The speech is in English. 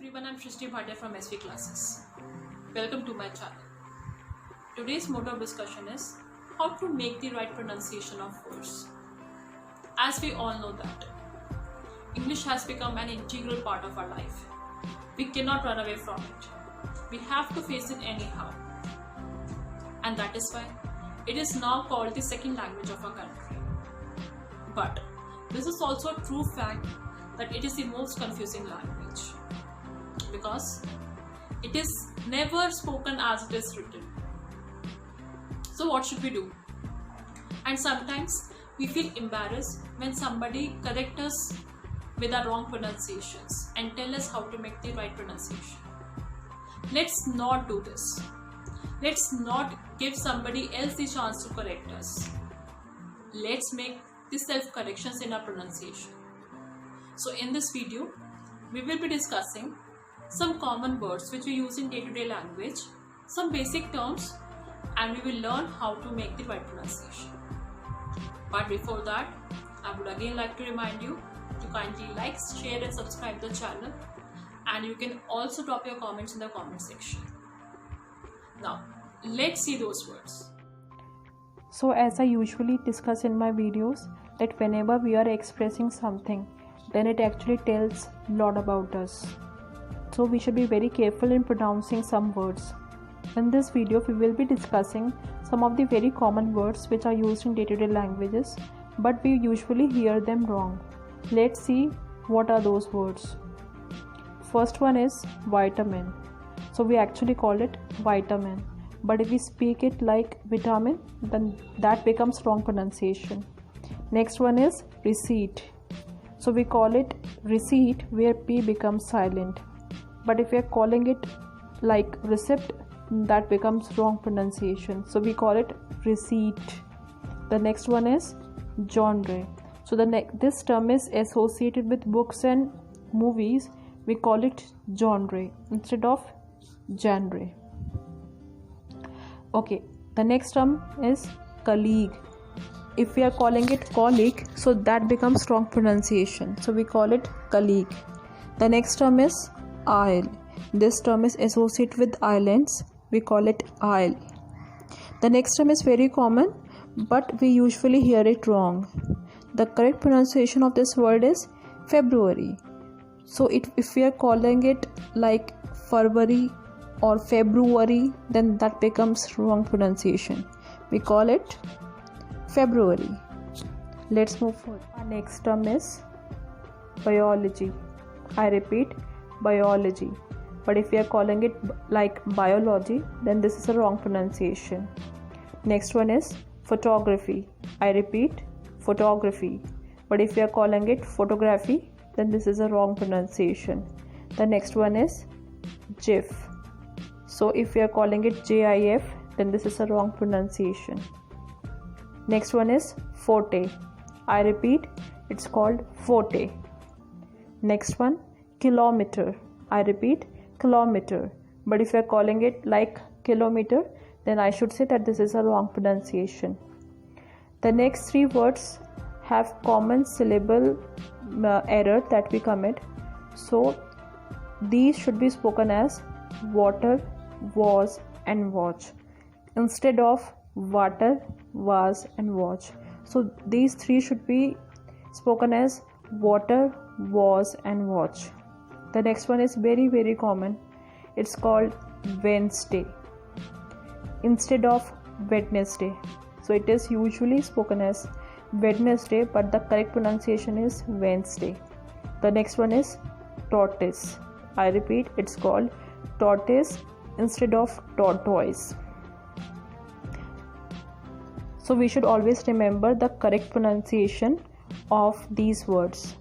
everyone, I'm Shrishti Bhatia from SV Classes. Welcome to my channel. Today's mode of discussion is how to make the right pronunciation of words. As we all know that English has become an integral part of our life. We cannot run away from it. We have to face it anyhow. And that is why it is now called the second language of our country. But this is also a true fact that it is the most confusing language, because it is never spoken as it is written. So what should we do? And sometimes we feel embarrassed when somebody corrects us with our wrong pronunciations and tell us how to make the right pronunciation. Let's not do this. Let's not give somebody else the chance to correct us. Let's make the self-corrections in our pronunciation. So in this video, we will be discussing some common words which we use in day-to-day language, some basic terms, and we will learn how to make the right pronunciation. But before that, I would again like to remind you to kindly like, share and subscribe the channel, and you can also drop your comments in the comment section. Now, let's see those words. So as I usually discuss in my videos, that whenever we are expressing something, then it actually tells a lot about us. So we should be very careful in pronouncing some words. In this video, we will be discussing some of the very common words which are used in day-to-day languages, but we usually hear them wrong. Let's see what are those words. First one is vitamin. So we actually call it vitamin, but if we speak it like vitamin, then that becomes wrong pronunciation. Next one is receipt. So we call it receipt where P becomes silent, but if we are calling it like receipt, that becomes wrong pronunciation. So we call it receipt. The next one is genre. So this term is associated with books and movies. We call it genre instead of genre. Okay, the next term is colleague. If we are calling it colleague, so that becomes wrong pronunciation. So we call it colleague. The next term is isle. This term is associated with islands. We call it isle. The next term is very common, but we usually hear it wrong. The correct pronunciation of this word is February. So if we are calling it like February or February, then that becomes wrong pronunciation. We call it February. Let's move forward. Our next term is biology. I repeat, biology. But if we are calling it like biology, then this is a wrong pronunciation. Next one is photography. I repeat, photography. But if we are calling it photography, then this is a wrong pronunciation. The next one is GIF. So if we are calling it GIF, then this is a wrong pronunciation. Next one is forte. I repeat, it's called forte. Next one, kilometer. I repeat, kilometer. But if we are calling it like kilometer, then I should say that this is a wrong pronunciation. The next three words have common syllable error that we commit. So these should be spoken as water, was and watch instead of water, was and watch. So these three should be spoken as water, was and watch. The next one is very, very common. It's called Wednesday instead of Wednesday. So it is usually spoken as Wednesday, but the correct pronunciation is Wednesday. The next one is tortoise. I repeat, it's called tortoise instead of tortoise. So we should always remember the correct pronunciation of these words.